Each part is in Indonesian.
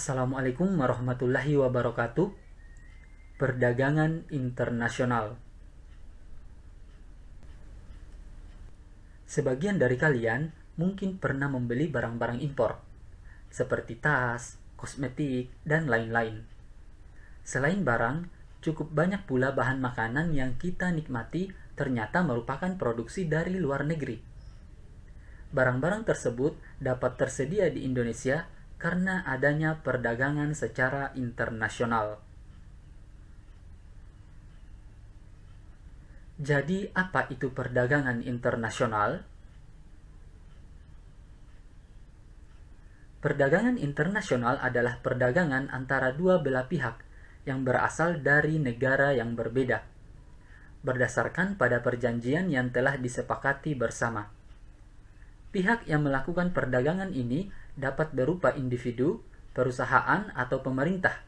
Assalamualaikum warahmatullahi wabarakatuh. Perdagangan internasional. Sebagian dari kalian mungkin pernah membeli barang-barang impor, seperti tas, kosmetik, dan lain-lain. Selain barang, cukup banyak pula bahan makanan yang kita nikmati ternyata merupakan produksi dari luar negeri. Barang-barang tersebut dapat tersedia di Indonesia karena adanya perdagangan secara internasional. Jadi, apa itu perdagangan internasional? Perdagangan internasional adalah perdagangan antara dua belah pihak yang berasal dari negara yang berbeda, berdasarkan pada perjanjian yang telah disepakati bersama. Pihak yang melakukan perdagangan ini dapat berupa individu, perusahaan, atau pemerintah.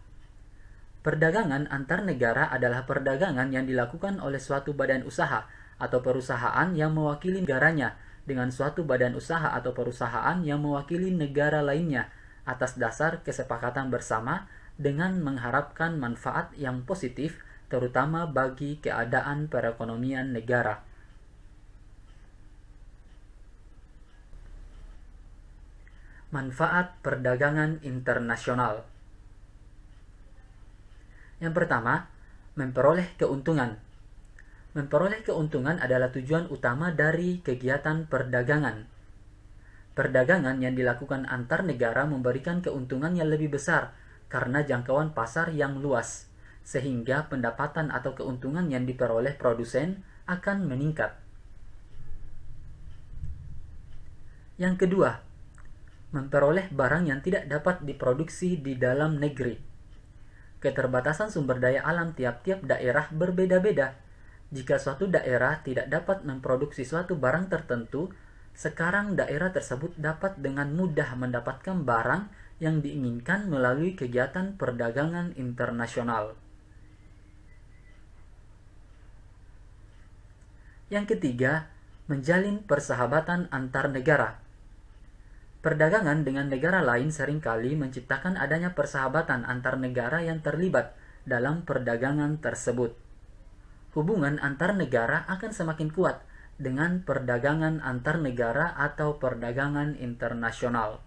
Perdagangan antar negara adalah perdagangan yang dilakukan oleh suatu badan usaha atau perusahaan yang mewakili negaranya dengan suatu badan usaha atau perusahaan yang mewakili negara lainnya atas dasar kesepakatan bersama dengan mengharapkan manfaat yang positif terutama bagi keadaan perekonomian negara. Manfaat perdagangan internasional. Yang pertama, memperoleh keuntungan. Memperoleh keuntungan adalah tujuan utama dari kegiatan perdagangan. Perdagangan yang dilakukan antar negara memberikan keuntungan yang lebih besar karena jangkauan pasar yang luas, sehingga pendapatan atau keuntungan yang diperoleh produsen akan meningkat. Yang kedua, memperoleh barang yang tidak dapat diproduksi di dalam negeri. Keterbatasan sumber daya alam tiap-tiap daerah berbeda-beda. Jika suatu daerah tidak dapat memproduksi suatu barang tertentu, sekarang daerah tersebut dapat dengan mudah mendapatkan barang yang diinginkan melalui kegiatan perdagangan internasional. Yang ketiga, menjalin persahabatan antar negara. Perdagangan dengan negara lain seringkali menciptakan adanya persahabatan antar negara yang terlibat dalam perdagangan tersebut. Hubungan antar negara akan semakin kuat dengan perdagangan antar negara atau perdagangan internasional.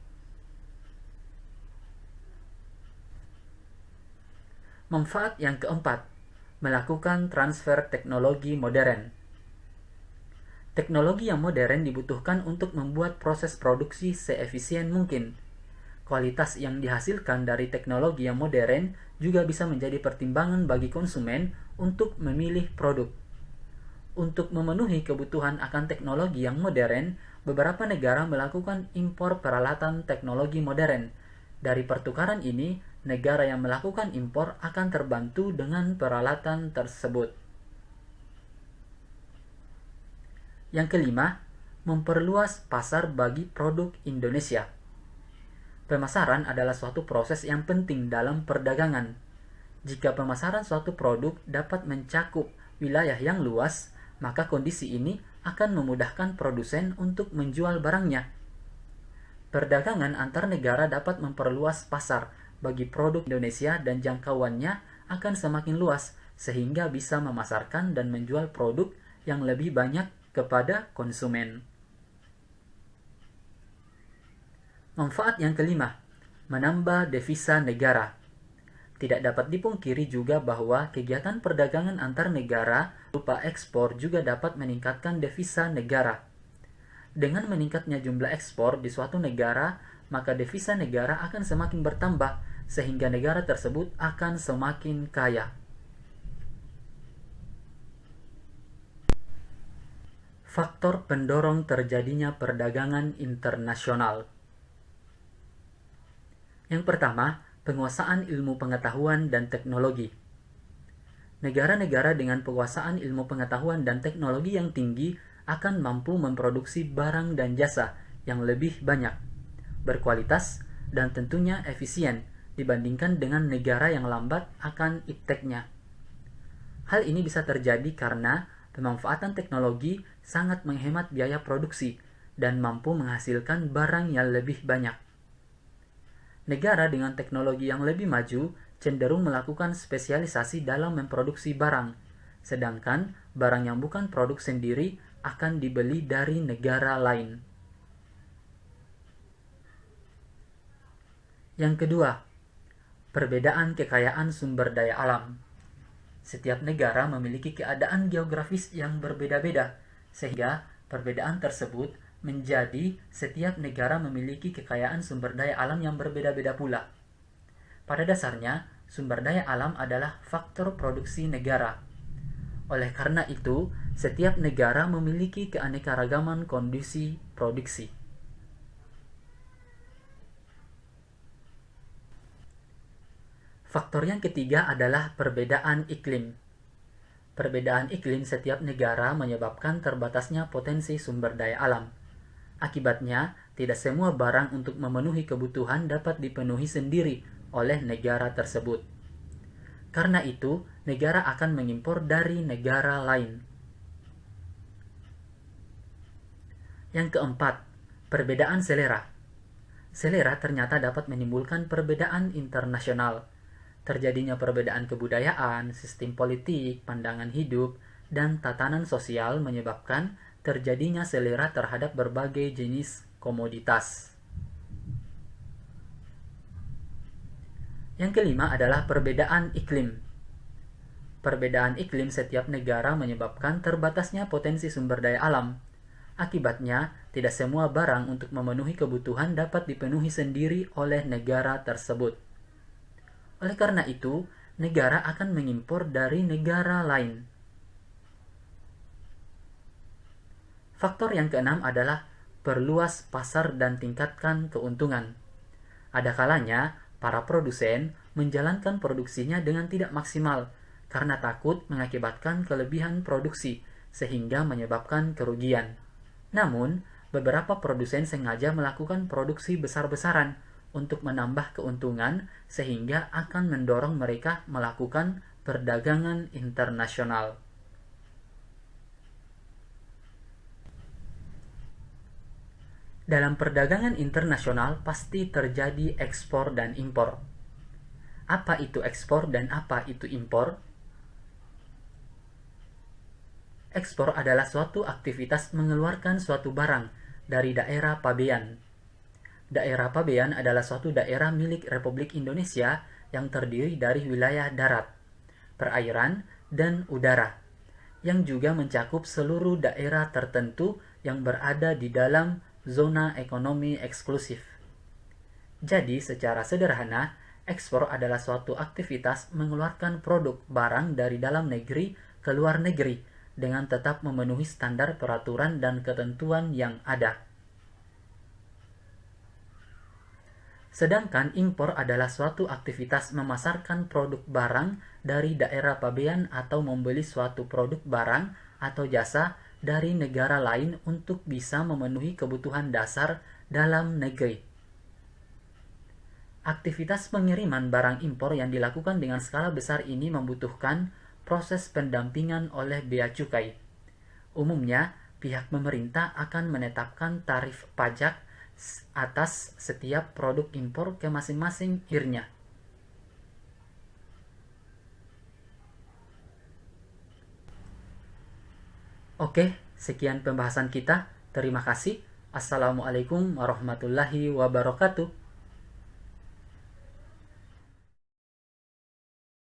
Manfaat yang keempat, melakukan transfer teknologi modern. Teknologi yang modern dibutuhkan untuk membuat proses produksi seefisien mungkin. Kualitas yang dihasilkan dari teknologi yang modern juga bisa menjadi pertimbangan bagi konsumen untuk memilih produk. Untuk memenuhi kebutuhan akan teknologi yang modern, beberapa negara melakukan impor peralatan teknologi modern. Dari pertukaran ini, negara yang melakukan impor akan terbantu dengan peralatan tersebut. Yang kelima, memperluas pasar bagi produk Indonesia. Pemasaran adalah suatu proses yang penting dalam perdagangan. Jika pemasaran suatu produk dapat mencakup wilayah yang luas, maka kondisi ini akan memudahkan produsen untuk menjual barangnya. Perdagangan antar negara dapat memperluas pasar bagi produk Indonesia dan jangkauannya akan semakin luas sehingga bisa memasarkan dan menjual produk yang lebih banyak kepada konsumen. Manfaat yang kelima, menambah devisa negara. Tidak dapat dipungkiri juga bahwa kegiatan perdagangan antar negara berupa ekspor juga dapat meningkatkan devisa negara. Dengan meningkatnya jumlah ekspor di suatu negara, maka devisa negara akan semakin bertambah sehingga negara tersebut akan semakin kaya. Faktor pendorong terjadinya perdagangan internasional. Yang pertama, penguasaan ilmu pengetahuan dan teknologi. Negara-negara dengan penguasaan ilmu pengetahuan dan teknologi yang tinggi akan mampu memproduksi barang dan jasa yang lebih banyak, berkualitas, dan tentunya efisien dibandingkan dengan negara yang lambat akan ipteknya. Hal ini bisa terjadi karena pemanfaatan teknologi sangat menghemat biaya produksi dan mampu menghasilkan barang yang lebih banyak. Negara dengan teknologi yang lebih maju cenderung melakukan spesialisasi dalam memproduksi barang, sedangkan barang yang bukan produk sendiri akan dibeli dari negara lain. Yang kedua, perbedaan kekayaan sumber daya alam. Setiap negara memiliki keadaan geografis yang berbeda-beda, sehingga perbedaan tersebut menjadi setiap negara memiliki kekayaan sumber daya alam yang berbeda-beda pula. Pada dasarnya, sumber daya alam adalah faktor produksi negara. Oleh karena itu, setiap negara memiliki keanekaragaman kondisi produksi. Faktor yang ketiga adalah perbedaan iklim. Perbedaan iklim setiap negara menyebabkan terbatasnya potensi sumber daya alam. Akibatnya, tidak semua barang untuk memenuhi kebutuhan dapat dipenuhi sendiri oleh negara tersebut. Karena itu, negara akan mengimpor dari negara lain. Yang keempat, perbedaan selera. Selera ternyata dapat menimbulkan perbedaan internasional. Terjadinya perbedaan kebudayaan, sistem politik, pandangan hidup, dan tatanan sosial menyebabkan terjadinya selera terhadap berbagai jenis komoditas. Yang kelima adalah perbedaan iklim. Perbedaan iklim setiap negara menyebabkan terbatasnya potensi sumber daya alam. Akibatnya, tidak semua barang untuk memenuhi kebutuhan dapat dipenuhi sendiri oleh negara tersebut. Oleh karena itu, negara akan mengimpor dari negara lain. Faktor yang keenam adalah perluas pasar dan tingkatkan keuntungan. Ada kalanya, para produsen menjalankan produksinya dengan tidak maksimal karena takut mengakibatkan kelebihan produksi sehingga menyebabkan kerugian. Namun, beberapa produsen sengaja melakukan produksi besar-besaran untuk menambah keuntungan sehingga akan mendorong mereka melakukan perdagangan internasional. Dalam perdagangan internasional pasti terjadi ekspor dan impor. Apa itu ekspor dan apa itu impor? Ekspor adalah suatu aktivitas mengeluarkan suatu barang dari daerah pabean. Daerah pabean adalah suatu daerah milik Republik Indonesia yang terdiri dari wilayah darat, perairan, dan udara, yang juga mencakup seluruh daerah tertentu yang berada di dalam zona ekonomi eksklusif. Jadi, secara sederhana, ekspor adalah suatu aktivitas mengeluarkan produk barang dari dalam negeri ke luar negeri dengan tetap memenuhi standar peraturan dan ketentuan yang ada. Sedangkan impor adalah suatu aktivitas memasarkan produk barang dari daerah pabean atau membeli suatu produk barang atau jasa dari negara lain untuk bisa memenuhi kebutuhan dasar dalam negeri. Aktivitas pengiriman barang impor yang dilakukan dengan skala besar ini membutuhkan proses pendampingan oleh bea cukai. Umumnya, pihak pemerintah akan menetapkan tarif pajak atas setiap produk impor ke masing-masing IR-nya. Oke, sekian pembahasan kita. Terima kasih. Assalamualaikum warahmatullahi wabarakatuh.